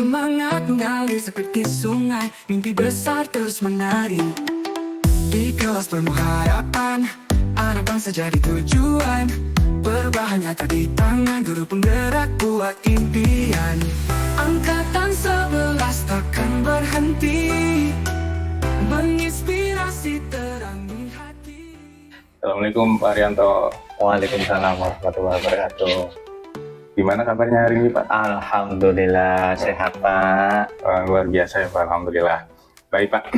Semangat mengalir seperti sungai, mimpi besar terus menari. Di kelas penuh harapan, anak bangsa jadi tujuan. Perubahan nyata di tangan, guru penggerak buat impian. Angkatan 11 takkan berhenti, menginspirasi terangi hati. Assalamualaikum Pak Arianto. Waalaikumsalam warahmatullahi wabarakatuh. Gimana kabarnya hari ini Pak? Alhamdulillah sehat Pak. Luar biasa ya Pak, Alhamdulillah. Baik Pak,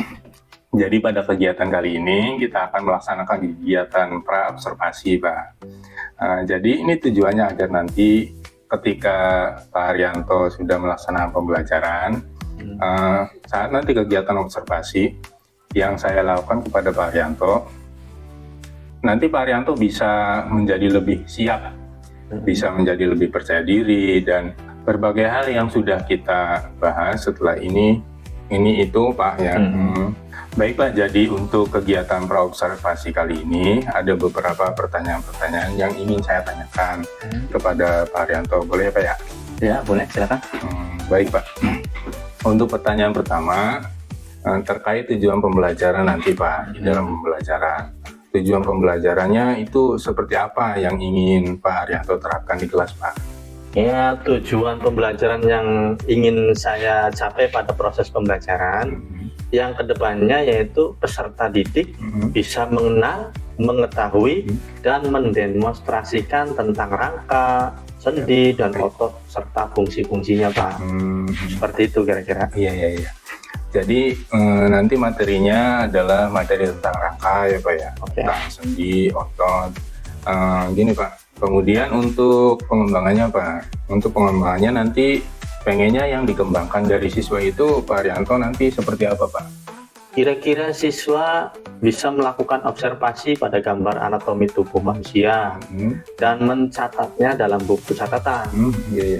jadi pada kegiatan kali ini kita akan melaksanakan kegiatan pra-observasi Pak. Jadi ini tujuannya agar nanti ketika Pak Arianto sudah melaksanakan pembelajaran, saat nanti kegiatan observasi yang saya lakukan kepada Pak Arianto, nanti Pak Arianto bisa menjadi lebih siap, bisa menjadi lebih percaya diri, dan berbagai hal yang sudah kita bahas setelah ini itu Pak ya. Baik Pak, jadi untuk kegiatan praobservasi kali ini ada beberapa pertanyaan-pertanyaan yang ingin saya tanyakan kepada Pak Arianto, boleh Pak ya? Ya boleh, silakan. Baik Pak, untuk pertanyaan pertama terkait tujuan pembelajaran nanti Pak di dalam pembelajaran. Tujuan pembelajarannya itu seperti apa yang ingin Pak Arianto terapkan di kelas Pak? Ya, tujuan pembelajaran yang ingin saya capai pada proses pembelajaran yang kedepannya yaitu peserta didik bisa mengenal, mengetahui, dan mendemonstrasikan tentang rangka, sendi, dan otot serta fungsi-fungsinya Pak. Seperti itu kira-kira. Iya. Jadi nanti materinya adalah materi tentang rangka ya Pak ya, tentang sendi, otot. Gini Pak, kemudian untuk pengembangannya Pak, untuk pengembangannya nanti pengennya yang dikembangkan dari siswa itu Pak Arianto nanti seperti apa Pak? Kira-kira siswa bisa melakukan observasi pada gambar anatomi tubuh manusia dan mencatatnya dalam buku catatan.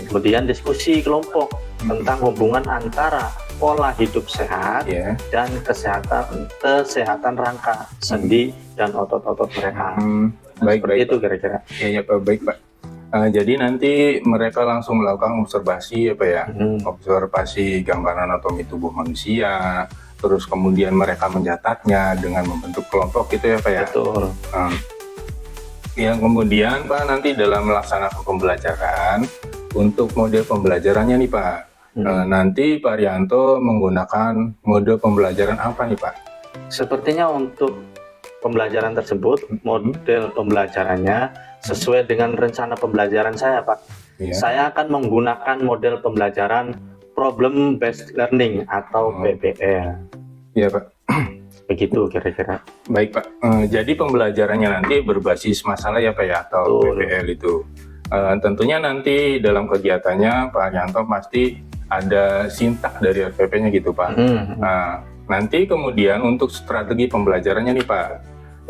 Kemudian diskusi kelompok tentang hubungan antara pola hidup sehat dan kesehatan rangka, sendi, dan otot-otot mereka. Baik, itu kira-kira. Ya Pak, baik Pak. Jadi nanti mereka langsung melakukan observasi ya Pak ya, observasi gambar anatomi tubuh manusia, terus kemudian mereka mencatatnya dengan membentuk kelompok gitu ya Pak ya. Betul. Yang kemudian Pak nanti dalam melaksanakan pembelajaran, untuk model pembelajarannya nih Pak, nanti Pak Arianto menggunakan model pembelajaran apa nih Pak? Sepertinya untuk pembelajaran tersebut, model pembelajarannya sesuai dengan rencana pembelajaran saya Pak. Saya akan menggunakan model pembelajaran Problem Based Learning atau PBL. Iya Pak. Begitu kira-kira. Baik Pak, jadi pembelajarannya nanti berbasis masalah ya Pak ya, atau PBL itu. Tentunya nanti dalam kegiatannya Pak Arianto pasti ada sintak dari RPP-nya gitu Pak. Nanti kemudian untuk strategi pembelajarannya nih Pak,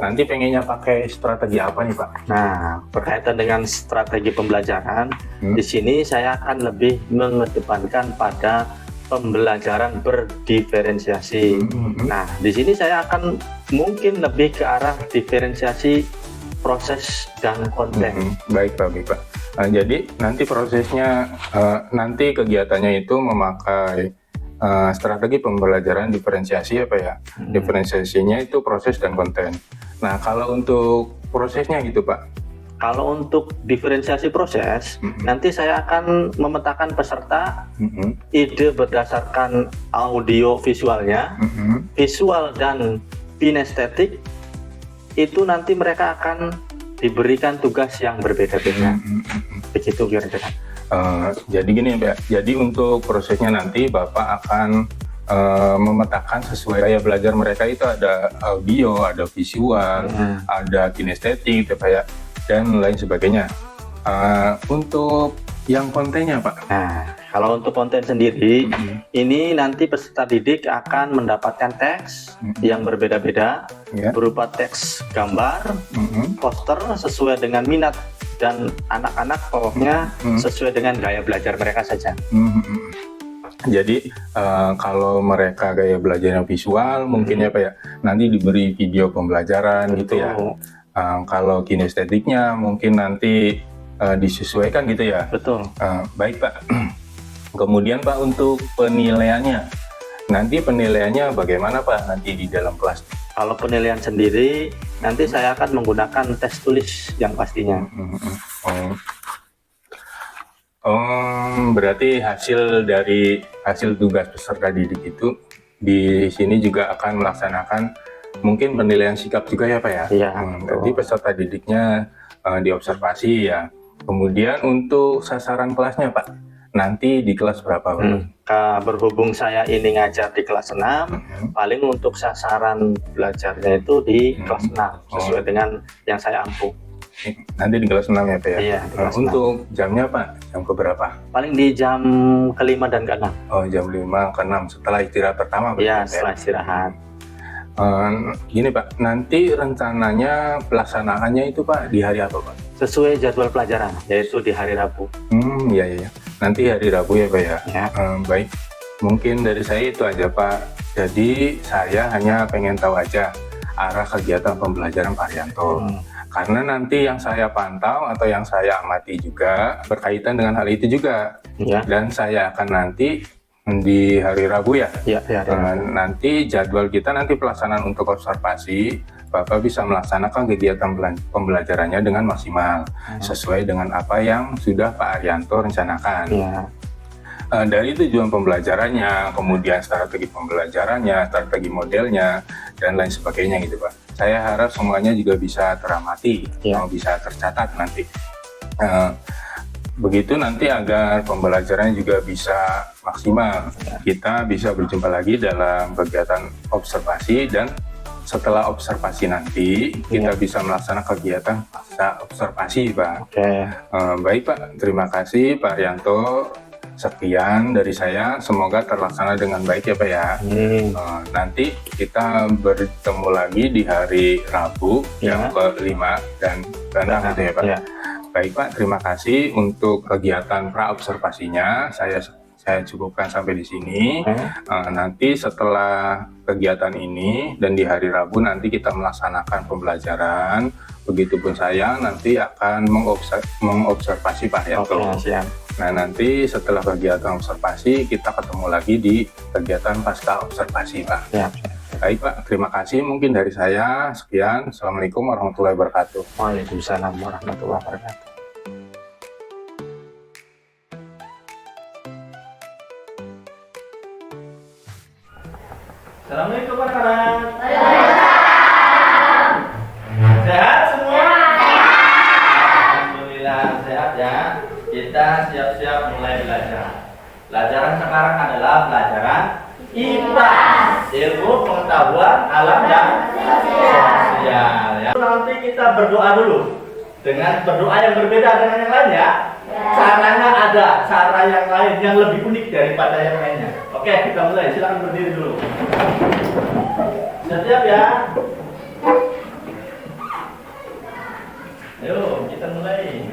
nanti pengennya pakai strategi apa nih Pak? Nah, berkaitan dengan strategi pembelajaran, di sini saya akan lebih mengedepankan pada pembelajaran berdiferensiasi. Nah, di sini saya akan mungkin lebih ke arah diferensiasi proses dan konten. Baik Pak, baik Pak. Jadi nanti prosesnya, nanti kegiatannya itu memakai strategi pembelajaran diferensiasi ya Pak ya. Diferensiasinya itu proses dan konten. Nah kalau untuk prosesnya gitu Pak? Kalau untuk diferensiasi proses, nanti saya akan memetakan peserta, ide berdasarkan audio visualnya, visual dan kinestetik, itu nanti mereka akan diberikan tugas yang berbeda-beda. Begitu kira-kira. Jadi gini Pak, jadi untuk prosesnya nanti Bapak akan memetakan sesuai gaya belajar mereka, itu ada audio, ada visual, ada kinestetik Pak ya, dan lain sebagainya. Untuk yang kontennya Pak? Nah, kalau untuk konten sendiri, ini nanti peserta didik akan mendapatkan teks yang berbeda-beda, berupa teks gambar, poster sesuai dengan minat dan anak-anak, pokoknya sesuai dengan gaya belajar mereka saja. Jadi kalau mereka gaya belajarnya visual, mungkin ya Pak ya, nanti diberi video pembelajaran gitu ya. Kalau kinestetiknya mungkin nanti disesuaikan gitu ya. Betul. Baik Pak. Kemudian Pak, untuk penilaiannya, nanti penilaiannya bagaimana Pak nanti di dalam kelas? Kalau penilaian sendiri, nanti saya akan menggunakan tes tulis yang pastinya. Berarti hasil tugas peserta didik itu di sini juga akan melaksanakan mungkin penilaian sikap juga ya Pak ya? Iya. Berarti peserta didiknya diobservasi ya. Kemudian untuk sasaran kelasnya Pak, nanti di kelas berapa Pak? Berhubung saya ini ngajar di kelas 6, paling untuk sasaran belajarnya itu di kelas 6, sesuai dengan yang saya ampuh. Nanti di kelas 6 ya Pak ya? Iya, di kelas 6. Untuk jamnya Pak, jam keberapa? Paling di jam ke-5 dan ke-6. Oh, jam 5 ke 6 setelah istirahat pertama Pak? Iya, setelah istirahat. Gini Pak, nanti rencananya pelaksanaannya itu Pak di hari apa Pak? Sesuai jadwal pelajaran, yaitu di hari Rabu. Iya. Nanti hari Rabu ya Pak ya? Ya. Baik, mungkin dari saya itu aja Pak. Jadi saya hanya pengen tahu aja arah kegiatan pembelajaran Pak Haryanto. Karena nanti yang saya pantau atau yang saya amati juga berkaitan dengan hal itu juga. Ya. Dan saya akan nanti di hari Rabu ya? Iya, di hari Rabu. Nanti jadwal kita nanti pelaksanaan untuk observasi, Bapak bisa melaksanakan kegiatan pembelajarannya dengan maksimal, sesuai dengan apa yang sudah Pak Haryanto rencanakan. Ya. Dari tujuan pembelajarannya, kemudian strategi pembelajarannya, strategi modelnya, dan lain sebagainya gitu Pak. Saya harap semuanya juga bisa teramati, bisa tercatat nanti. Begitu nanti agar pembelajarannya juga bisa maksimal. Kita bisa berjumpa lagi dalam kegiatan observasi, dan setelah observasi nanti kita bisa melaksanakan kegiatan pasca observasi Pak. Baik Pak, terima kasih Pak Haryanto. Sekian dari saya, semoga terlaksana dengan baik ya Pak ya. Nanti kita bertemu lagi di hari Rabu yang ke-5 dan ke-6 gitu ya Pak. Baik Pak, terima kasih untuk kegiatan pra-observasinya. Saya cukupkan sampai di sini. Nanti setelah kegiatan ini dan di hari Rabu nanti kita melaksanakan pembelajaran. Begitupun saya nanti akan mengobservasi Pak Haryanto. Nah, nanti setelah kegiatan observasi kita ketemu lagi di kegiatan pasca observasi Pak. Baik Pak, terima kasih. Mungkin dari saya sekian. Assalamualaikum warahmatullahi wabarakatuh. Waalaikumsalam warahmatullahi wabarakatuh. Assalamualaikum anak-anak. Sehat semua? Alhamdulillah sehat ya. Kita siap-siap mulai belajar. Pelajaran sekarang adalah pelajaran IPA, ilmu pengetahuan alam dan sosial ya. Nanti kita berdoa dulu dengan berdoa yang berbeda dengan yang lain ya. Caranya ada cara yang lain yang lebih unik daripada yang lainnya. Oke, kita mulai. Silakan berdiri dulu. Siap ya. Ayo, kita mulai.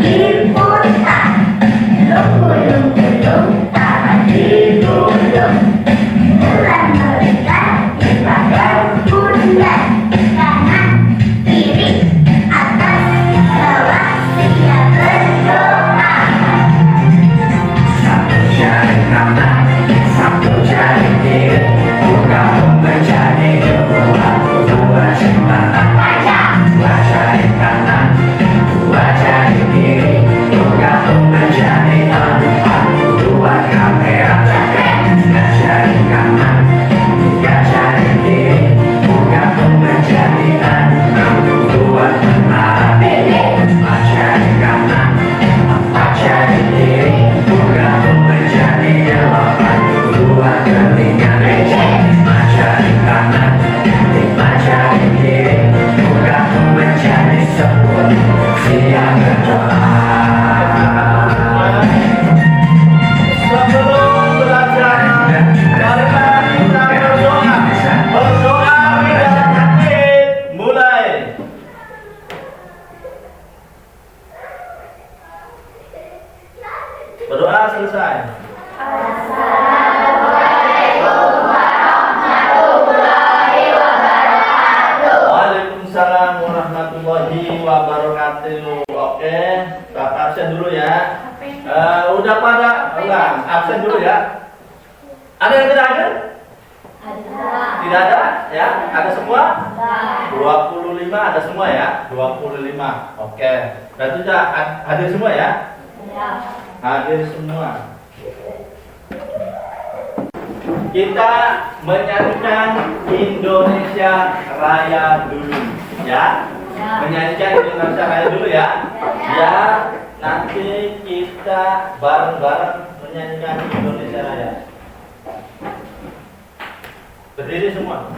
Ibu Sudah pada ulang, absen dulu ya. Ada yang tidak ada? Tidak ada ya? Ada semua? 25 ada semua ya? 25. Oke. Berarti sudah hadir semua ya? Hadir semua. Kita menyanyikan Indonesia Raya dulu ya. Menyanyikan Indonesia Raya dulu ya. Ya, nanti kita bareng-bareng menyanyikan Indonesia Raya. Berdiri semua.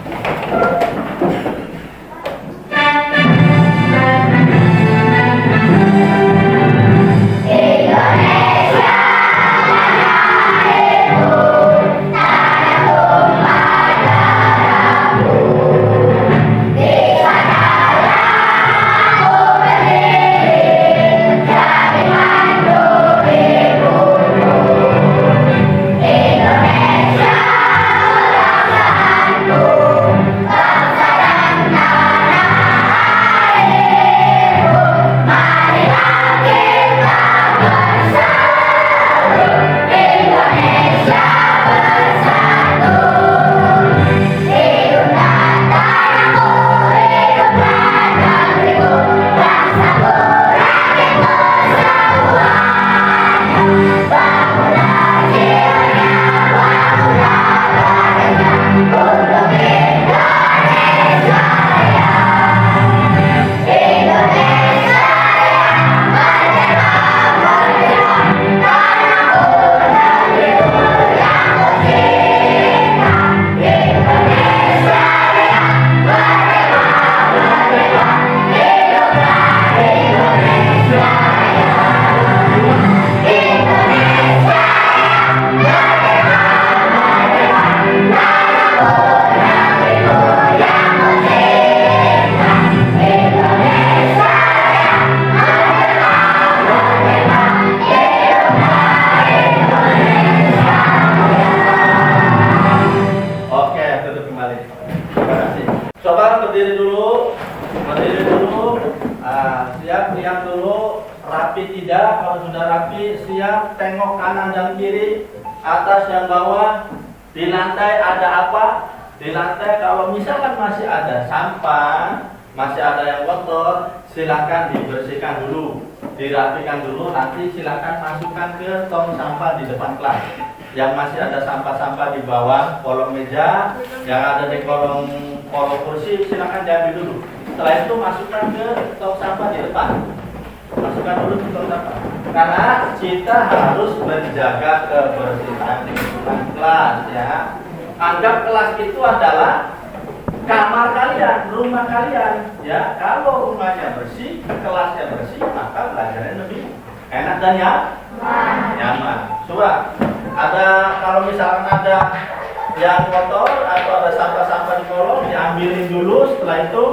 Siap, tengok kanan dan kiri, atas dan bawah. Di lantai ada apa? Di lantai kalau misalkan masih ada sampah, masih ada yang kotor, silakan dibersihkan dulu, dirapikan dulu. Nanti silakan masukkan ke tong sampah di depan kelas. Yang masih ada sampah-sampah di bawah kolong meja, yang ada di kolong kursi, silakan diambil dulu. Setelah itu masukkan ke tong sampah di depan. Masukkan dulu ke tong sampah. Karena kita harus menjaga kebersihan lingkungan kelas ya. Anggap kelas itu adalah kamar kalian, rumah kalian ya. Kalau rumahnya bersih, kelasnya bersih, maka belajarnya lebih enak dan nyaman. Coba kalau misalkan ada yang kotor atau ada sampah-sampah di kolong, diambilin dulu. Setelah itu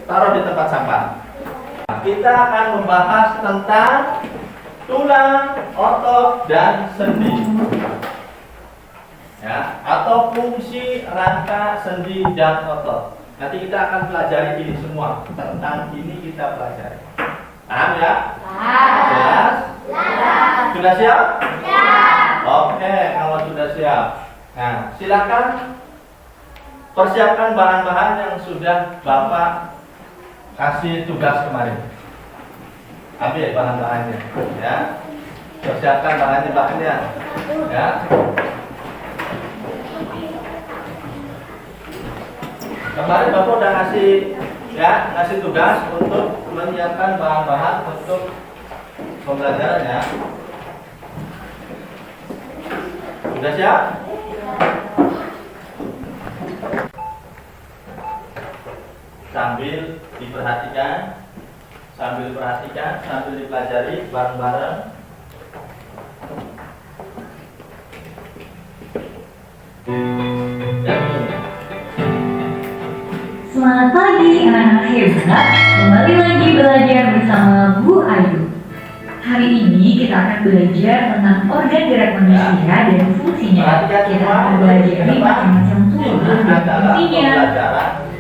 taruh di tempat sampah. Kita akan membahas tentang tulang, otot, dan sendi ya, atau fungsi rangka, sendi, dan otot. Nanti kita akan pelajari ini semua. Tentang ini kita pelajari. Paham ya? Jelas? Sudah siap? Oke, kalau sudah siap, nah silakan persiapkan bahan-bahan yang sudah Bapak kasih tugas kemarin. Ambil bahan-bahannya ya. Persiapkan bahannya ya. Kemarin Bapak udah ngasih tugas untuk menyiapkan bahan-bahan untuk pembelajaran ya. Sudah siap? Sambil diperhatikan, sambil dipelajari bareng-bareng. Selamat pagi anak-anak hebat, kembali lagi belajar bersama Bu Ayu. Hari ini kita akan belajar tentang organ gerak manusia dan fungsinya. Kita akan belajar macam-macam tulang dan fungsinya.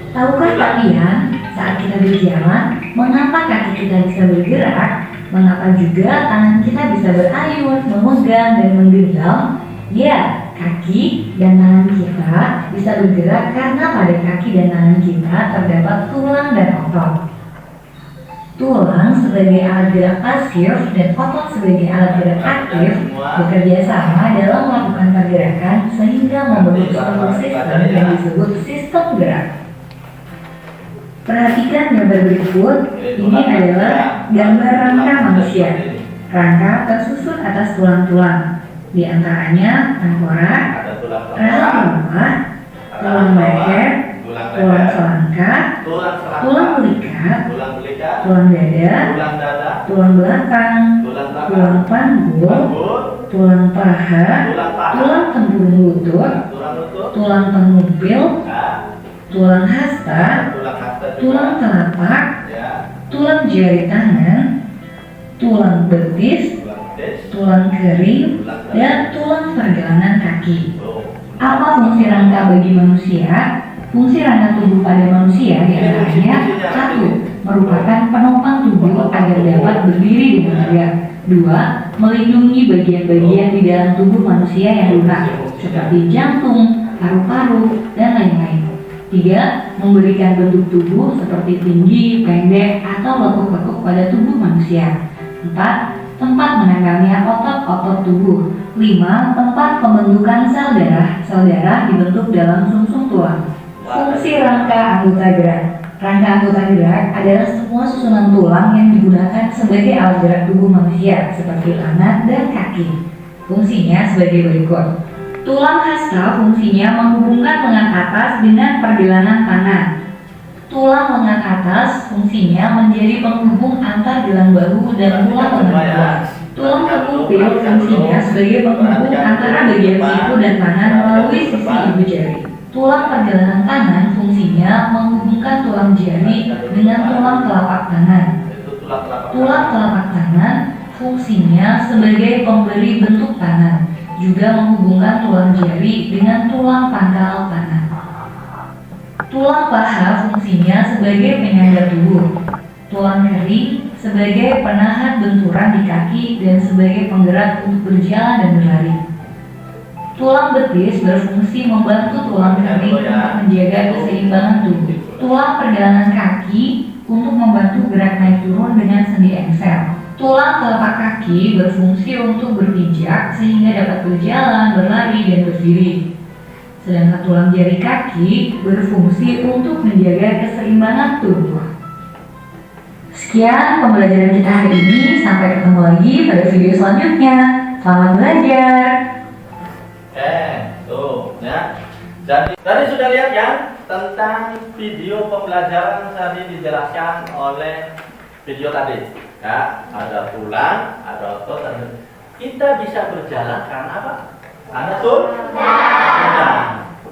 Tahukah kalian saat kita berjalan, mengapa kaki kita bisa bergerak? Mengapa juga tangan kita bisa berayun, memegang, dan menggenggam? Ya, kaki dan tangan kita bisa bergerak karena pada kaki dan tangan kita terdapat tulang dan otot. Tulang sebagai alat gerak pasif dan otot sebagai alat gerak aktif bekerja sama dalam melakukan pergerakan sehingga membentuk suatu sistem yang disebut sistem gerak. Perhatikan gambar berikut. Ini adalah gambar rangka manusia. Rangka tersusun atas tulang-tulang. Di antaranya tengkorak, rahang bawah, tulang leher, tulang selangkah, tulang belikat, tulang dada, tulang belakang, tulang panggul, tulang paha, tulang tempurung lutut, tulang pengumpil, tulang hasta, tulang telapak, tulang jari tangan, tulang betis, tulang kering, dan tulang pergelangan kaki. Apa fungsi rangka bagi manusia? Fungsi rangka tubuh pada manusia diantaranya: 1. Merupakan penopang tubuh agar dapat berdiri dengan tegak. 2. Melindungi bagian-bagian di dalam tubuh manusia yang lunak, seperti jantung, paru-paru, dan lain-lain. 3. Memberikan bentuk tubuh seperti tinggi, pendek, atau lekuk-lekuk pada tubuh manusia. 4. Tempat menempelnya otot-otot tubuh. 5. Tempat pembentukan sel darah. Sel darah dibentuk dalam sumsum tulang. Fungsi rangka anggota gerak. Rangka anggota gerak adalah semua susunan tulang yang digunakan sebagai alat gerak tubuh manusia, seperti tangan dan kaki. Fungsinya sebagai berikut. Tulang hasta fungsinya menghubungkan lengan atas dengan pergelangan tangan. Tulang lengan atas fungsinya menjadi penghubung antar gelang bahu dan tulang lengan bawah. Tulang pengumpil fungsinya sebagai penghubung antara bagian siku dan tangan melalui sisi ibu jari. Tulang pergelangan tangan fungsinya menghubungkan tulang jari dengan tulang telapak tangan. Tulang telapak tangan fungsinya sebagai pemberi bentuk tangan, juga menghubungkan tulang jari dengan tulang pangkal tangan. Tulang paha fungsinya sebagai penyangga tubuh. Tulang kering sebagai penahan benturan di kaki dan sebagai penggerak untuk berjalan dan berlari. Tulang betis berfungsi membantu tulang kering untuk menjaga keseimbangan tubuh. Tulang pergelangan kaki untuk membantu gerak naik turun dengan sendi engsel. Tulang telapak kaki berfungsi untuk berpijak sehingga dapat berjalan, berlari, dan berdiri. Sedangkan tulang jari kaki berfungsi untuk menjaga keseimbangan tubuh. Sekian pembelajaran kita hari ini. Sampai ketemu lagi pada video selanjutnya. Selamat belajar. Tuh ya. Jadi tadi sudah lihat ya tentang video pembelajaran tadi dijelaskan oleh video tadi. Ya, ada tulang, ada otot, kita bisa berjalan karena apa? Karena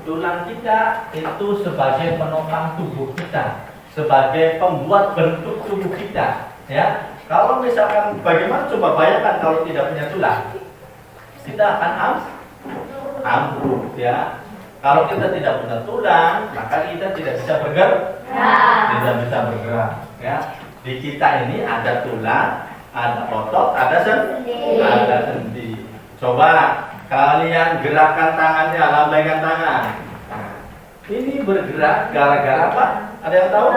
tulang kita itu sebagai penopang tubuh kita, sebagai pembuat bentuk tubuh kita. Ya, kalau misalkan bagaimana coba bayangkan kalau tidak punya tulang, kita akan ambruk. Ya, kalau kita tidak punya tulang, maka kita tidak bisa bergerak. Ya, di kita ini ada tulang, ada otot, ada sendi. Coba kalian gerakan tangannya, lambaikan tangan. Ini bergerak gara-gara apa? Ada yang tahu?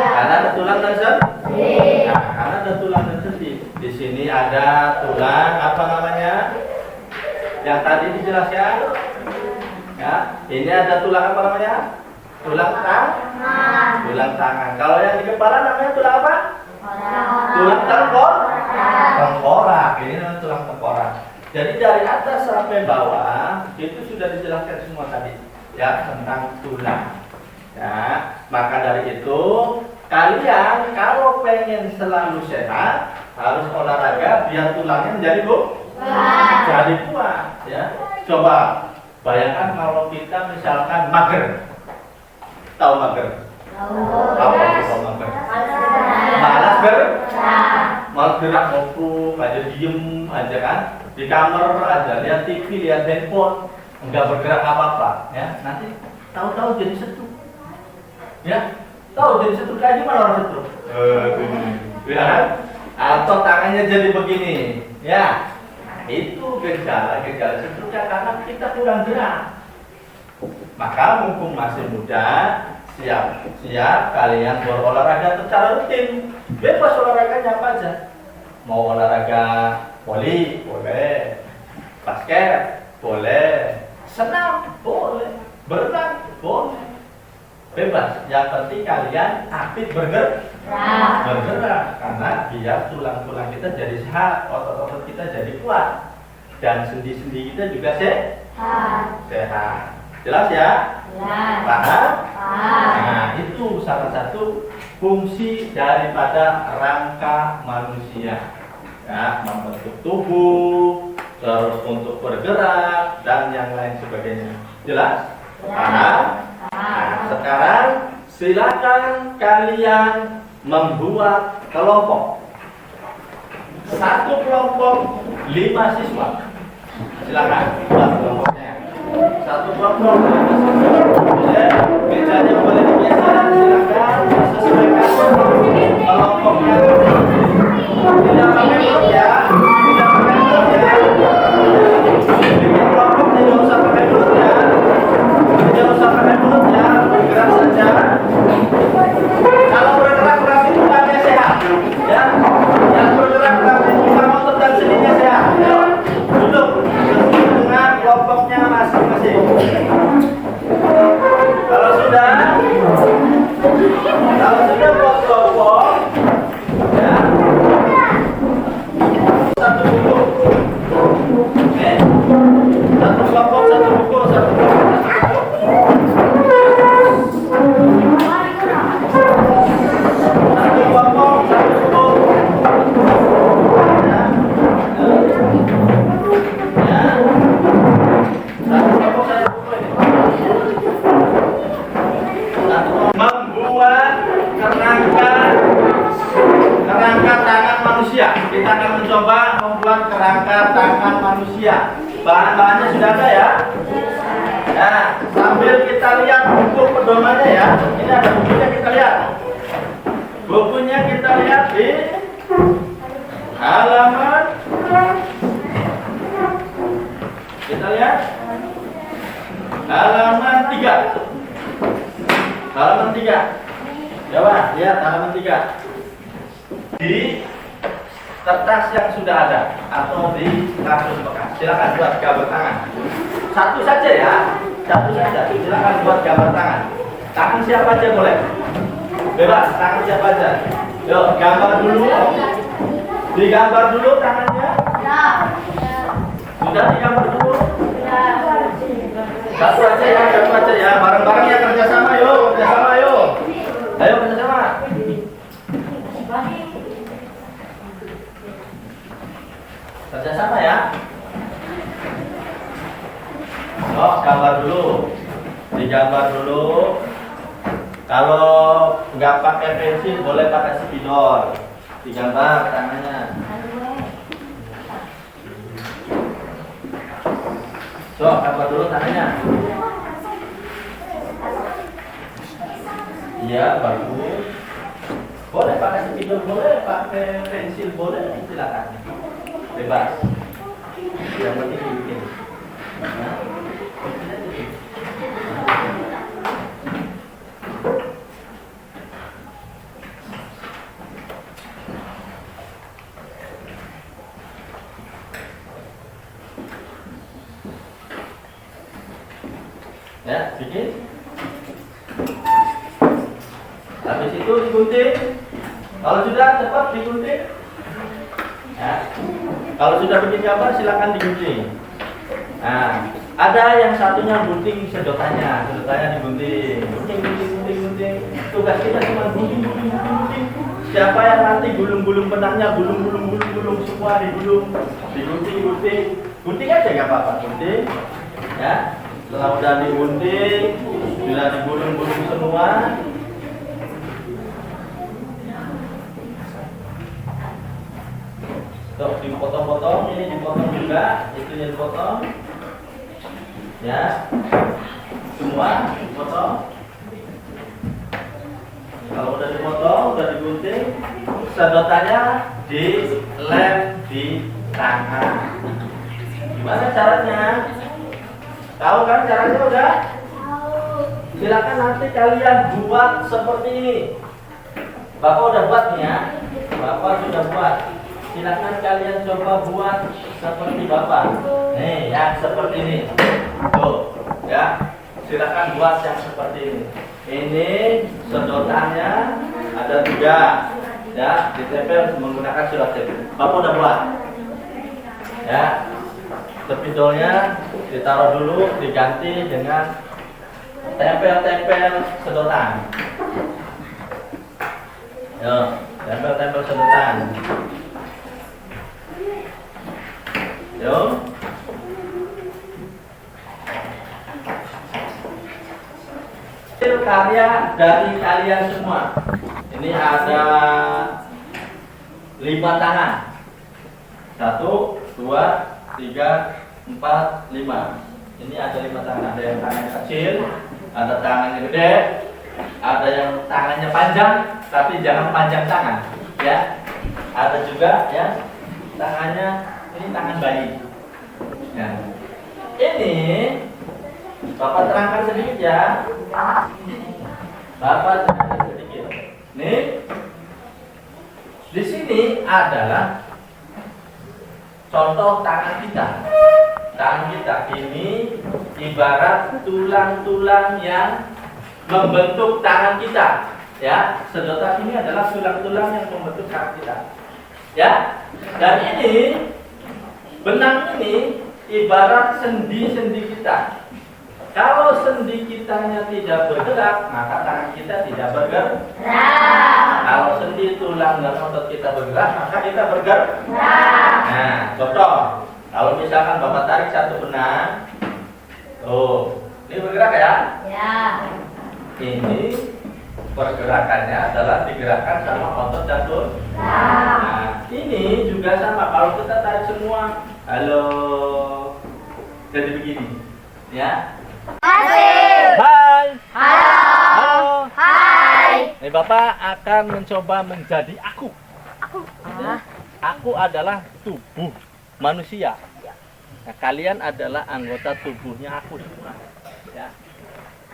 Karena ada tulang dan sendi. Karena ada tulang dan sendi. Di sini ada tulang apa namanya? Yang tadi dijelaskan. Ya, ini ada tulang apa namanya? Tulang tangan. Kalau yang di kepala namanya tulang apa? Tulang tengkorak. Ini namanya tulang tengkorak. Jadi dari atas sampai bawah itu sudah dijelaskan semua tadi ya tentang tulang. Ya, maka dari itu kalian kalau pengen selalu sehat harus olahraga biar tulangnya menjadi jadi kuat. Ya, coba bayangkan kalau kita misalkan mager. Tahu mager? Apa itu mager? Malas gerak ngobrol aja, diem aja kan, di kamar aja, lihat TV, lihat handphone, enggak bergerak apa-apa, ya nanti tahu-tahu jadi setruk, ya tahu jadi setruk kayak gimana orang setruk? Ya kan? atau tangannya jadi begini, ya. Itu gejala-gejala stroke karena kita kurang gerak. Maka mumpung masih muda, siap-siap kalian berolahraga secara rutin. Bebas olahraganya apa aja. Mau olahraga voli, boleh. Basket, boleh. Senam, boleh. Berenang, boleh. Bebas. Yang penting kalian aktif bergerak. Karena biar tulang-tulang kita jadi sehat, otot-otot kita jadi kuat, dan sendi-sendi kita juga sehat. Jelas ya? Paham? Nah, itu salah satu fungsi daripada rangka manusia. Ya, membentuk tubuh, terus untuk bergerak dan yang lain sebagainya. Jelas? Paham? Nah, sekarang silakan kalian membuat kelompok. Satu kelompok 5 siswa. Silakan buat kelompoknya. Satu kelompok 5 siswa. Mejanya boleh digeser. Silakan disesuaikan kelompoknya. Tidak pakai mulut ya. Tidak pakai mulut ya. Bikin kelompok tidak usah pakai mulut ya. Tidak usah pakai mulut ya. Bergerak saja. Kalau bergerak berarti tubuhnya sehat, ya. Yang bergerak berarti tulang otot dan sendinya sehat. Ya. Duduk sesuai dengan kelompoknya masing-masing. Kalau sudah buat kelompok, ya. Satu buku, oke. Satu kelompok, satu buku, satu kelompok, satu buku. Satu kelompok, satu buku. Ya. Ya. Satu kelompok, satu buku ini. Membuat kerangka tangan manusia. Kita akan mencoba membuat kerangka tangan manusia. Bahan-bahannya sudah ada ya. Nah, sambil kita lihat buku pedomannya ya. Ini ada bukunya, kita lihat. Bukunya kita lihat di halaman. Kita lihat halaman 3. Halaman 3. Coba lihat halaman 3. Di kertas yang sudah ada atau di kartus bekas. Silakan buat gambar tangan. Satu saja ya. Satu saja. Silakan buat gambar tangan. Tangan siapa aja boleh. Bebas, tangan siapa aja. Yuk, gambar dulu. Digambar dulu tangannya. Sudah digambar dulu. Satu aja ya, bareng-bareng ya, kerjasama yuk, ayo kerjasama. Kerjasama ya. Oh, gambar dulu, digambar dulu. Kalau nggak pakai pensil, boleh pakai spidol. Digambar tangannya. So, gambar dulu tangannya. Iya, bagus. Boleh pakai spidol, boleh pakai pensil, boleh, silakan. Bebas. Yang penting dibikin. Nah. Ya, bikin. Habis itu digunting. Kalau sudah cepat digunting. Ya. Kalau sudah bikin gambar silakan digunting. Nah, ada yang satunya gunting sedotannya digunting. Gunting. Tugas kita cuma gunting. Siapa yang nanti gulung-gulung benangnya, gulung semua digunting. Gunting aja nggak apa-apa, gunting. Ya. Setelah udah digunting, sudah digulung-gulung semua. Tuh, dipotong-potong, ini dipotong juga, itunya dipotong. Ya. Semua dipotong. Kalau udah dipotong, udah digunting, sedotannya dilem di tangan. Gimana caranya? Tahu kan caranya udah? Silakan nanti kalian buat seperti ini. Bapak udah buat nih ya. Bapak sudah buat. Silakan kalian coba buat seperti Bapak. Nih, yang seperti ini. Tuh, ya. Silakan buat yang seperti ini. Ini sedotannya ada 3. Ya, ditempel menggunakan surat tepil. Bapak udah buat. Ya. Spidolnya ditaruh dulu, diganti dengan tempel-tempel sedotan. Yo, tempel-tempel sedotan. Yo. Hasil karya dari kalian semua. Ini ada 5 tangan. 1, 2, 3, 4, 5. Ini ada 5 tangan. Ada yang tangannya kecil, ada tangannya gede, ada yang tangannya panjang, tapi jangan panjang tangan, ya. Ada juga ya tangannya ini tangan bayi. Ya. Ini Bapak terangkan sedikit ya. Bapak terangkan sedikit. Nih, di sini adalah contoh tangan kita. Tangan kita ini ibarat tulang-tulang yang membentuk tangan kita. Ya, sedotan ini adalah tulang-tulang yang membentuk tangan kita. Ya, dan ini benang ini ibarat sendi-sendi kita. Kalau sendi kitanya tidak bergerak, maka tangan kita tidak bergerak. Kalau sendi, tulang, dan otot kita bergerak, maka kita bergerak. Nah, contoh, kalau misalkan Bapak tarik satu benang, tuh, ini bergerak ya? Ya. Ini pergerakannya adalah digerakkan sama otot dan tulang. Nah, ini juga sama. Kalau kita tarik semua, halo, jadi begini, ya. Hai. Halo. Hai. Bapak akan mencoba menjadi aku. Aku adalah tubuh manusia. Nah, kalian adalah anggota tubuhnya aku semua. Ya.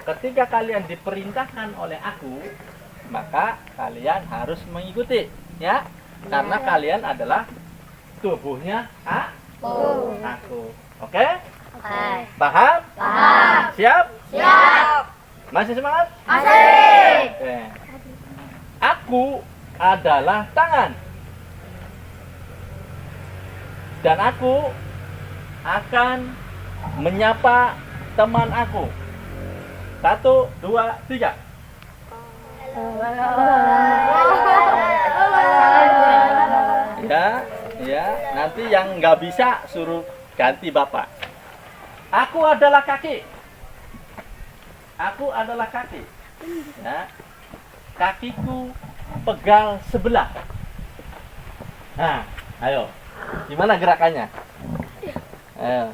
Ketika kalian diperintahkan oleh aku, maka kalian harus mengikuti, ya. Karena kalian adalah tubuhnya aku. Oke? Paham? Paham. Siap? Siap. Masih semangat? Masih. Oke. Aku adalah tangan. Dan aku akan menyapa teman aku. 1, 2, 3. Ya. Nanti yang nggak bisa suruh ganti Bapak. Aku adalah kaki. Aku adalah kaki. Ya. Kakiku pegal sebelah. Nah, ayo. Gimana gerakannya? Ayo.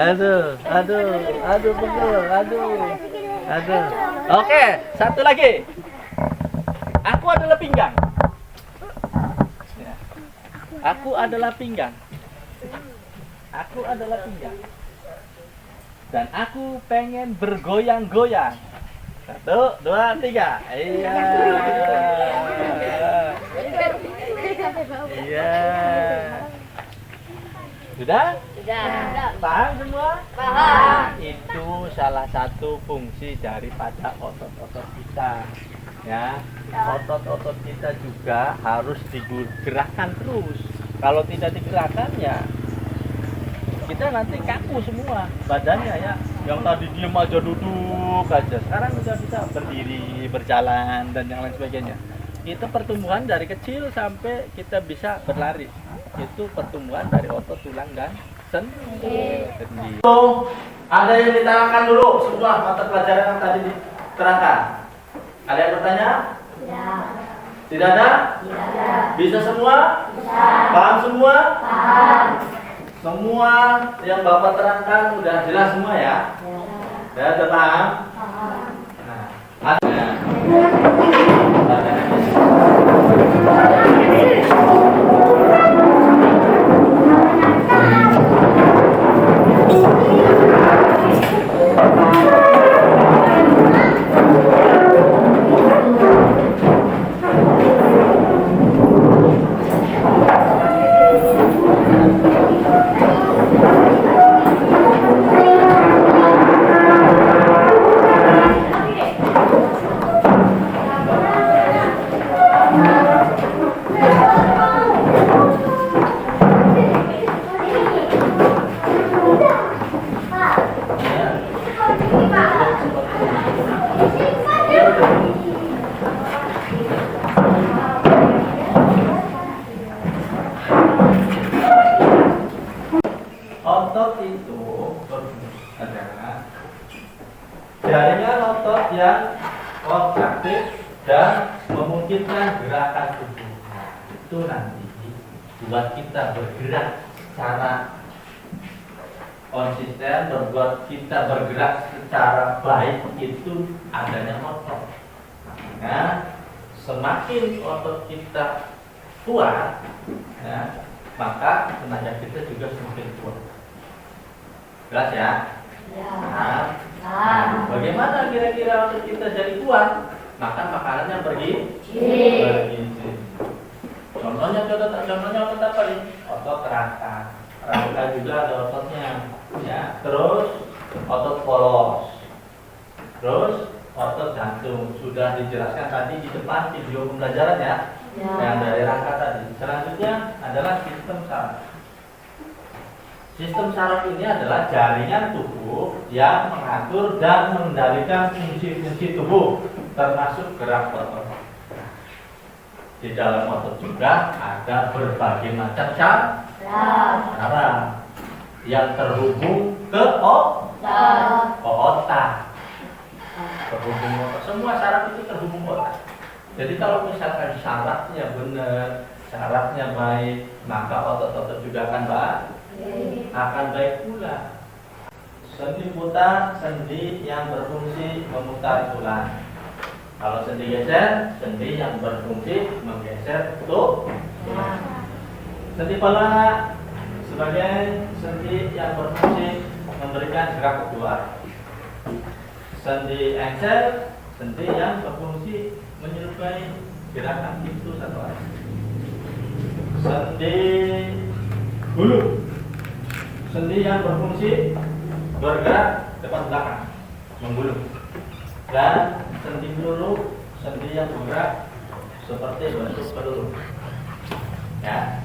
Aduh, pegel. Aduh. Oke, satu lagi. Aku adalah pinggang. Aku adalah pinggang. Dan aku pengen bergoyang-goyang. 1, 2, 3. Iya. Sudah? Sudah. Paham semua? Paham. Itu salah satu fungsi daripada otot-otot kita. Ya, otot-otot kita juga harus digerakkan terus. Kalau tidak digerakkan ya kita nanti kaku semua badannya ya. Yang tadi diem aja duduk aja, sekarang udah bisa berdiri, berjalan dan yang lain sebagainya. Itu pertumbuhan dari kecil sampai kita bisa berlari. Itu pertumbuhan dari otot, tulang dan sendi. Ada yang diterangkan dulu semua mata pelajaran yang tadi diterangkan. Ada yang bertanya? Tidak. Tidak ada? Tidak ada. Bisa semua? Bisa. Paham semua? Paham. Semua yang Bapak terangkan udah jelas semua ya? Ya. Udah paham? Paham. Nah, Otot itu adalah jaringan otot yang kontraktif dan memungkinkan gerakan tubuh. Itu nanti buat kita bergerak secara konsisten, membuat kita bergerak secara baik itu adanya otot. Nah, semakin otot kita kuat, ya, maka tenaga kita juga semakin kuat. Jelas ya? Nah, bagaimana kira-kira otot kita jadi kuat? Makan makanannya bergizi. Contohnya otot apa nih? Otot rangka. Rangka juga ada ototnya, ya. Terus otot polos. Terus otot jantung sudah dijelaskan tadi di depan video pembelajaran ya. Yang dari rangka tadi. Selanjutnya adalah sistem saraf. Sistem saraf ini adalah jaringan tubuh yang mengatur dan mengendalikan fungsi-fungsi tubuh, termasuk gerak otot. Di dalam otot juga ada berbagai macam saraf yang terhubung ke otak. Terhubung otak. Semua saraf itu terhubung otak. Jadi kalau misalkan sarafnya benar, sarafnya baik, maka otot-otot juga akan baik pula. Sendi putar, sendi yang berfungsi memutar tulang. Kalau sendi geser, sendi yang berfungsi menggeser tulang. Sendi pala sebagai sendi yang berfungsi memberikan gerak keluar. Sendi engsel, sendi yang berfungsi menyerupai gerakan pintu atau air. Sendi bulu, sendi yang berfungsi bergerak depan belakang, menggulung. Dan sendi peluru, sendi yang bergerak seperti bentuk peluru. Ya.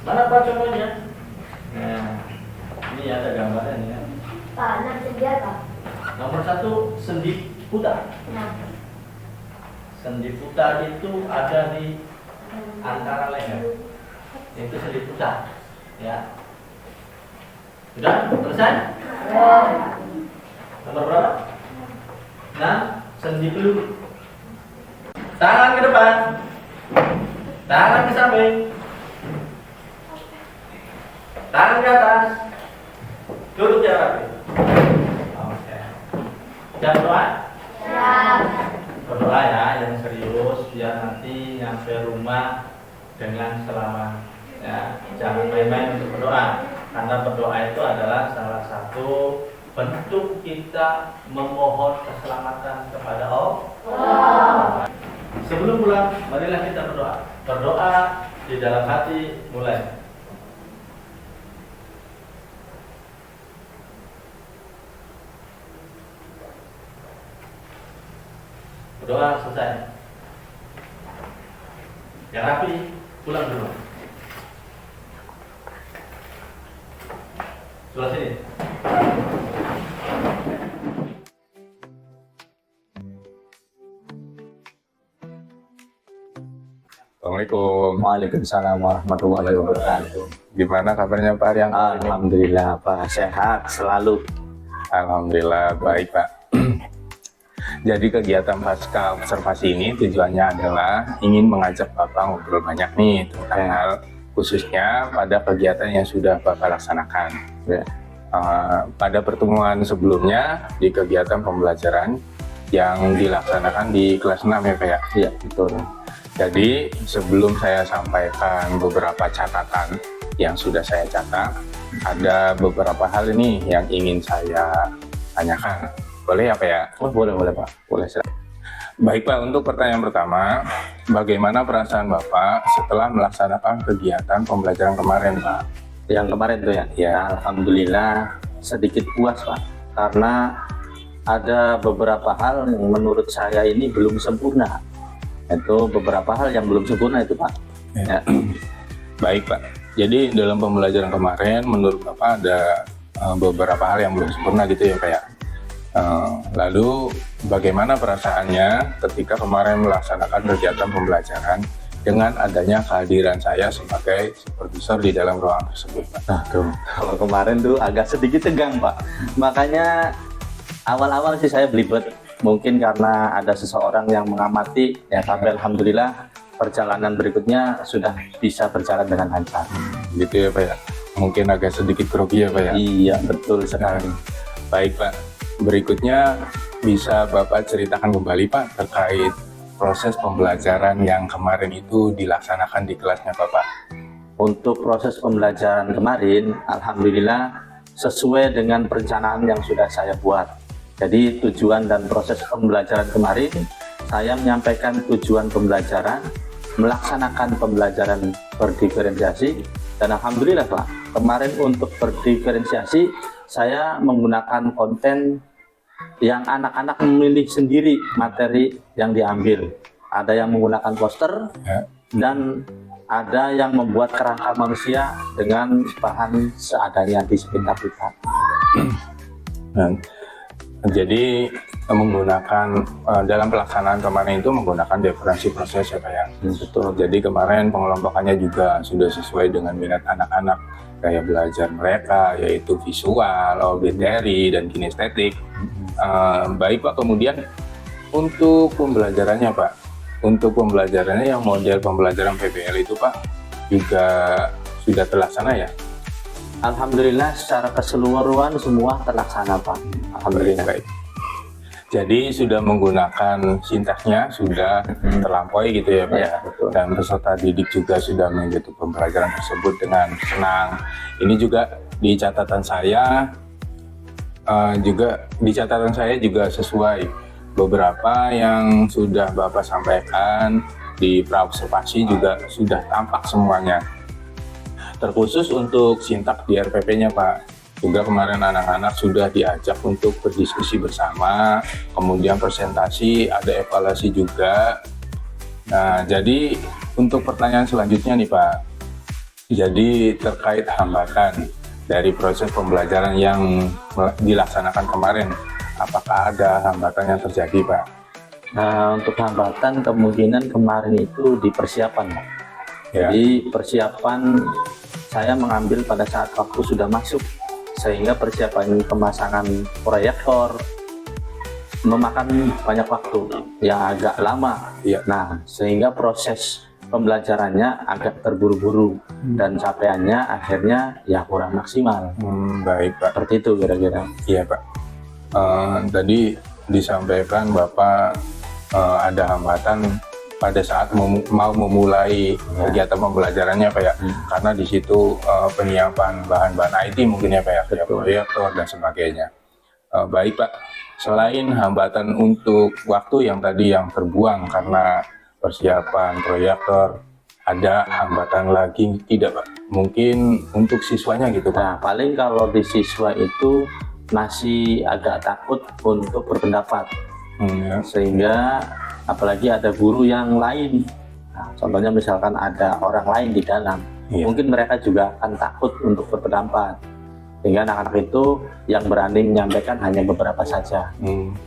Mana Pak contohnya? Nah, ini ada gambarnya ya. Pak, sendi apa? Nomor 1, sendi putar. Sendi putar itu ada di antara leher. Itu sendi putar, ya. Sudah selesai? Nomor berapa? Nah, sendi peluru. Tangan ke depan, tangan ke samping, tangan ke atas, duduk yang rapi. Oke. Jangan berdoa. Berdoa ya, yang serius, biar nanti nyampe rumah dengan selamat. Ya, jangan main-main untuk berdoa, karena berdoa itu adalah salah satu bentuk kita memohon keselamatan kepada Allah. Sebelum pulang, marilah kita berdoa. Berdoa di dalam hati mulai. Berdoa selesai. Yang rapi, pulang dulu. Sebelah sini. Assalamualaikum. Waalaikumsalam warahmatullahi wabarakatuh. Gimana kabarnya Pak Aryan? Alhamdulillah Pak, sehat selalu. Alhamdulillah baik Pak. Jadi kegiatan pasca observasi ini tujuannya adalah ingin mengajak Bapak ngobrol banyak nih tentang hal khususnya pada kegiatan yang sudah Bapak laksanakan. Ya. pada pertemuan sebelumnya di kegiatan pembelajaran yang dilaksanakan di kelas 6 ya Pak ya? Iya, betul. Jadi sebelum saya sampaikan beberapa catatan yang sudah saya catat, ada beberapa hal ini yang ingin saya tanyakan. Boleh ya Pak ya? Oh, boleh Pak. Boleh. Baik Pak, untuk pertanyaan pertama, bagaimana perasaan Bapak setelah melaksanakan kegiatan pembelajaran kemarin Pak? Yang kemarin tuh ya? Ya, alhamdulillah sedikit puas Pak, karena ada beberapa hal yang menurut saya ini belum sempurna. Itu beberapa hal yang belum sempurna itu Pak. Ya. Baik Pak, jadi dalam pembelajaran kemarin menurut Bapak ada beberapa hal yang belum sempurna gitu ya Pak ya? Lalu bagaimana perasaannya ketika kemarin melaksanakan kegiatan pembelajaran dengan adanya kehadiran saya sebagai supervisor di dalam ruangan tersebut Pak? Nah tuh, kalau kemarin tuh agak sedikit tegang Pak. Makanya awal-awal sih saya belibet, mungkin karena ada seseorang yang mengamati ya, tapi alhamdulillah perjalanan berikutnya sudah bisa berjalan dengan lancar. Gitu ya Pak ya? Mungkin agak sedikit grogi ya Pak ya? Iya, betul sekali. Baik Pak, berikutnya bisa Bapak ceritakan kembali Pak terkait proses pembelajaran yang kemarin itu dilaksanakan di kelasnya Bapak. Untuk proses pembelajaran kemarin, alhamdulillah sesuai dengan perencanaan yang sudah saya buat. Jadi tujuan dan proses pembelajaran kemarin, saya menyampaikan tujuan pembelajaran, melaksanakan pembelajaran berdiferensiasi, dan alhamdulillah Pak, kemarin untuk berdiferensiasi, saya menggunakan konten yang anak-anak memilih sendiri materi yang diambil. Ada yang menggunakan poster, dan ada yang membuat kerangka manusia dengan bahan seadanya di sekitar kita. Jadi menggunakan dalam pelaksanaan kemarin itu menggunakan diferensi proses ya Pak ya? Betul. Jadi kemarin pengelompokannya juga sudah sesuai dengan minat anak-anak gaya belajar mereka, yaitu visual, auditory, dan kinestetik. Baik Pak, kemudian untuk pembelajarannya Pak, untuk pembelajarannya yang model pembelajaran PBL itu Pak juga sudah terlaksana ya? Alhamdulillah secara keseluruhan semua terlaksana Pak. Alhamdulillah. Baik. Jadi sudah menggunakan sintaksnya sudah terlampaui gitu ya Pak ya? Betul. Dan peserta didik juga sudah mengikuti pembelajaran tersebut dengan senang. Ini juga di catatan saya juga sesuai beberapa yang sudah Bapak sampaikan di praobservasi juga sudah tampak semuanya. Terkhusus untuk sintak di RPP-nya Pak, juga kemarin anak-anak sudah diajak untuk berdiskusi bersama, kemudian presentasi, ada evaluasi juga. Nah, jadi untuk pertanyaan selanjutnya nih Pak, jadi terkait hambatan dari proses pembelajaran yang dilaksanakan kemarin, apakah ada hambatan yang terjadi Pak? Nah, untuk hambatan kemungkinan kemarin itu di persiapan Pak. Ya. Jadi persiapan saya mengambil pada saat waktu sudah masuk, sehingga persiapan pemasangan proyektor memakan banyak waktu yang agak lama. Iya. Nah, sehingga proses pembelajarannya agak terburu-buru dan capaiannya akhirnya ya kurang maksimal. Baik Pak. Seperti itu kira-kira. Iya Pak. Tadi disampaikan Bapak ada hambatan pada saat mau memulai kegiatan pembelajarannya Pak ya, karena di situ penyiapan bahan-bahan IT mungkin ya Pak ya, kayak proyektor dan sebagainya. Baik Pak, selain hambatan untuk waktu yang tadi yang terbuang karena persiapan proyektor, ada hambatan lagi tidak Pak? Mungkin untuk siswanya gitu Pak? Nah, paling kalau di siswa itu masih agak takut untuk berpendapat, sehingga apalagi ada guru yang lain. Nah, contohnya misalkan ada orang lain di dalam, mungkin mereka juga akan takut untuk berpendapat, sehingga anak-anak itu yang berani menyampaikan hanya beberapa saja.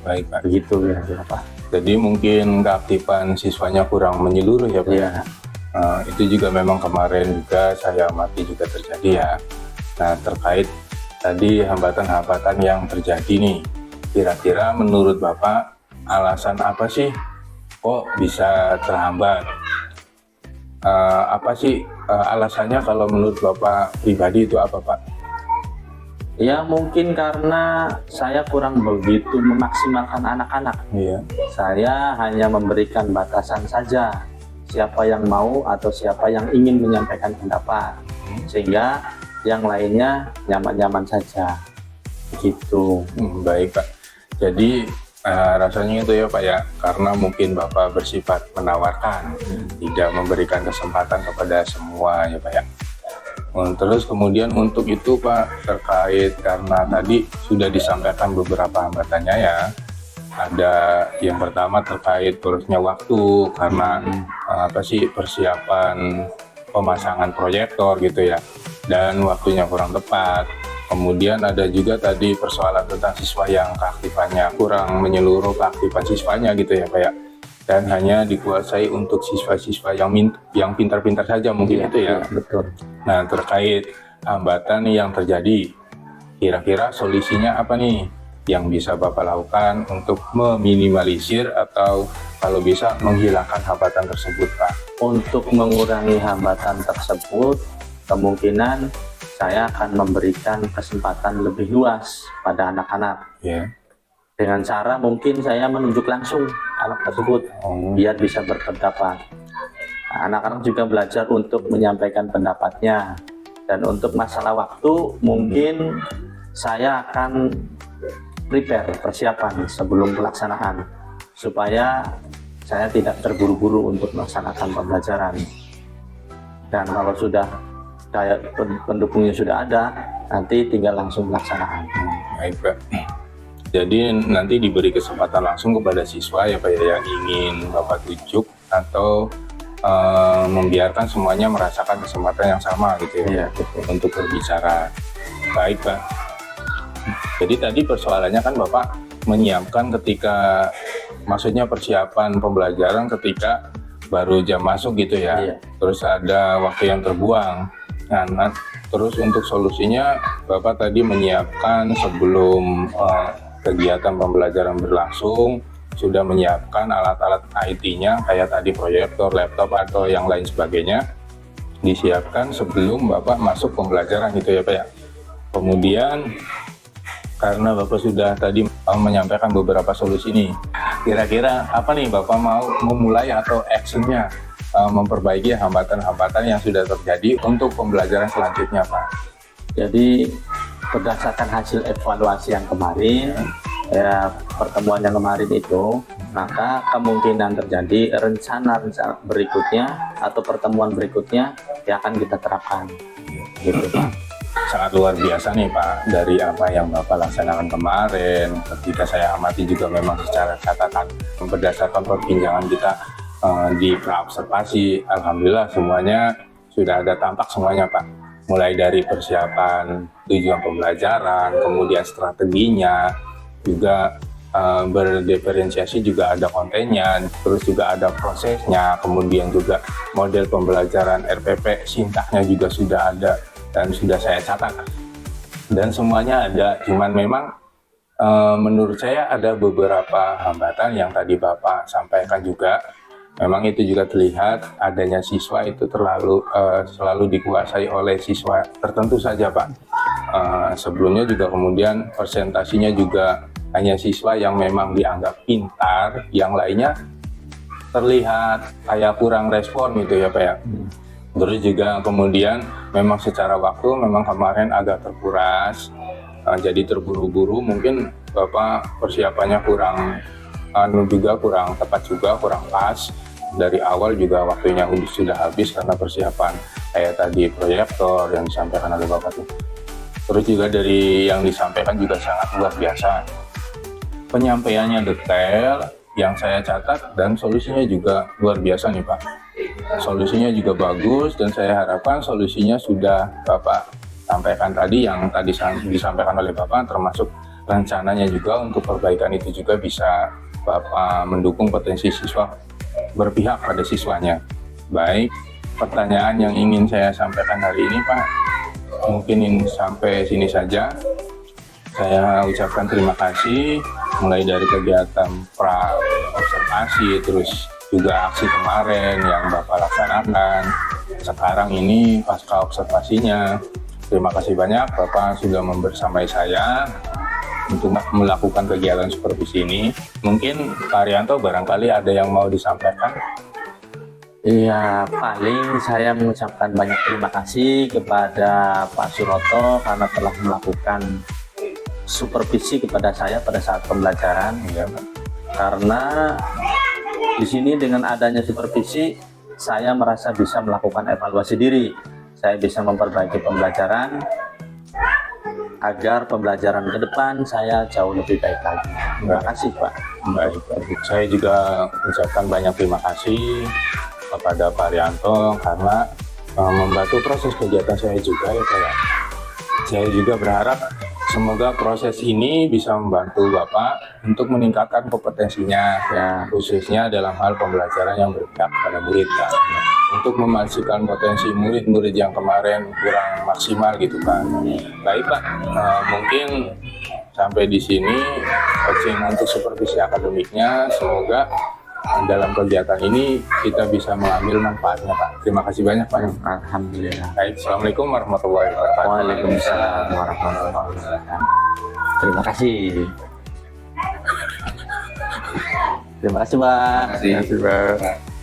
Baik Pak. Begitu ya Pak. Jadi mungkin keaktifan siswanya kurang menyeluruh ya Pak? Ya. Itu juga memang kemarin juga saya amati juga terjadi ya. Nah, terkait tadi hambatan-hambatan yang terjadi nih, kira-kira menurut Bapak alasan apa sih kok bisa terhambat? Apa sih alasannya kalau menurut Bapak pribadi itu apa Pak? Ya mungkin karena saya kurang begitu memaksimalkan anak-anak. Iya. Saya hanya memberikan batasan saja, siapa yang mau atau siapa yang ingin menyampaikan pendapat, sehingga yang lainnya nyaman-nyaman saja. Gitu. Baik Pak. Jadi rasanya itu ya Pak ya, karena mungkin Bapak bersifat menawarkan, tidak memberikan kesempatan kepada semua ya Pak ya. Terus kemudian untuk itu Pak, terkait karena tadi sudah disampaikan beberapa hambatannya ya. Ada yang pertama terkait borosnya waktu karena persiapan pemasangan proyektor gitu ya, dan waktunya kurang tepat. Kemudian ada juga tadi persoalan tentang siswa yang keaktifannya kurang menyeluruh keaktifan siswanya gitu ya Pak ya, dan hanya dikuasai untuk siswa-siswa yang pintar-pintar saja mungkin itu ya. Betul. Nah, terkait hambatan yang terjadi, kira-kira solusinya apa nih yang bisa Bapak lakukan untuk meminimalisir atau kalau bisa menghilangkan hambatan tersebut Pak? Untuk mengurangi hambatan tersebut, kemungkinan saya akan memberikan kesempatan lebih luas pada anak-anak. Ya. Dengan cara mungkin saya menunjuk langsung anak tersebut biar bisa berpendapat. Nah, anak-anak juga belajar untuk menyampaikan pendapatnya. Dan untuk masalah waktu mungkin saya akan prepare persiapan sebelum pelaksanaan supaya saya tidak terburu-buru untuk melaksanakan pembelajaran. Dan kalau sudah pendukungnya sudah ada, nanti tinggal langsung pelaksanaan. Baik Pak. Jadi nanti diberi kesempatan langsung kepada siswa ya Pak ya, yang ingin Bapak tunjuk atau membiarkan semuanya merasakan kesempatan yang sama gitu ya, untuk berbicara. Baik Pak. Jadi tadi persoalannya kan Bapak menyiapkan ketika, maksudnya persiapan pembelajaran ketika baru jam masuk gitu ya. Iya. Terus ada waktu yang terbuang. Nah, terus untuk solusinya Bapak tadi menyiapkan sebelum kegiatan pembelajaran berlangsung, sudah menyiapkan alat-alat IT-nya kayak tadi proyektor, laptop atau yang lain sebagainya, disiapkan sebelum Bapak masuk pembelajaran gitu ya Pak ya. Kemudian karena Bapak sudah tadi menyampaikan beberapa solusi ini, kira-kira apa nih Bapak mau memulai atau actionnya memperbaiki hambatan-hambatan yang sudah terjadi untuk pembelajaran selanjutnya Pak? Jadi berdasarkan hasil evaluasi yang kemarin, ya pertemuan yang kemarin itu, maka kemungkinan terjadi rencana berikutnya atau pertemuan berikutnya yang akan kita terapkan. Gitu Pak. Sangat luar biasa nih Pak, dari apa yang Bapak laksanakan kemarin. Ketika saya amati juga memang secara catatan berdasarkan perbincangan kita di praobservasi, alhamdulillah semuanya sudah ada tampak semuanya Pak. Mulai dari persiapan tujuan pembelajaran, kemudian strateginya, juga berdiferensiasi juga ada kontennya, terus juga ada prosesnya, kemudian juga model pembelajaran RPP, sintahnya juga sudah ada dan sudah saya catat. Dan semuanya ada, cuman memang menurut saya ada beberapa hambatan yang tadi Bapak sampaikan juga. Memang itu juga terlihat adanya siswa itu selalu dikuasai oleh siswa tertentu saja Pak. Sebelumnya juga kemudian presentasinya juga hanya siswa yang memang dianggap pintar, yang lainnya terlihat kayak kurang respon gitu ya Pak ya. Terus juga kemudian memang secara waktu memang kemarin agak terkuras, jadi terburu-buru, mungkin Bapak persiapannya kurang tepat juga, kurang pas. Dari awal juga waktunya sudah habis karena persiapan kayak tadi proyektor yang disampaikan oleh Bapak tuh. Terus juga dari yang disampaikan juga sangat luar biasa. Penyampaiannya detail yang saya catat, dan solusinya juga luar biasa nih Pak. Solusinya juga bagus, dan saya harapkan solusinya sudah Bapak sampaikan tadi, yang tadi disampaikan oleh Bapak, termasuk rencananya juga untuk perbaikan itu juga bisa Bapak mendukung potensi siswa, berpihak pada siswanya. Baik, pertanyaan yang ingin saya sampaikan hari ini Pak, mungkin ini sampai sini saja. Saya ucapkan terima kasih, mulai dari kegiatan pra-observasi, terus juga aksi kemarin yang Bapak laksanakan, sekarang ini pasca observasinya, terima kasih banyak Bapak sudah membersamai saya untuk melakukan kegiatan supervisi ini. Mungkin Pak Arianto barangkali ada yang mau disampaikan. Iya, paling saya mengucapkan banyak terima kasih kepada Pak Suroto karena telah melakukan supervisi kepada saya pada saat pembelajaran. Iya, Pak. Karena di sini dengan adanya supervisi, saya merasa bisa melakukan evaluasi diri. Saya bisa memperbaiki pembelajaran agar pembelajaran ke depan saya jauh lebih baik lagi. Terima kasih, Pak. Baik, baik. Saya juga ucapkan banyak terima kasih kepada Pak Arianto karena membantu proses kegiatan saya juga ya Pak. Saya juga berharap semoga proses ini bisa membantu Bapak untuk meningkatkan kompetensinya ya, khususnya dalam hal pembelajaran yang berpihak pada murid Pak. Untuk memastikan potensi murid-murid yang kemarin kurang maksimal gitu Pak. Baik Pak, mungkin sampai di sini coaching untuk supervisi akademiknya. Semoga dalam kegiatan ini kita bisa mengambil manfaatnya Pak. Terima kasih banyak Pak. Alhamdulillah. Baik, Assalamualaikum warahmatullahi wabarakatuh. Waalaikumsalam warahmatullahi wabarakatuh. Terima kasih. Terima kasih, Pak. Terima kasih Pak.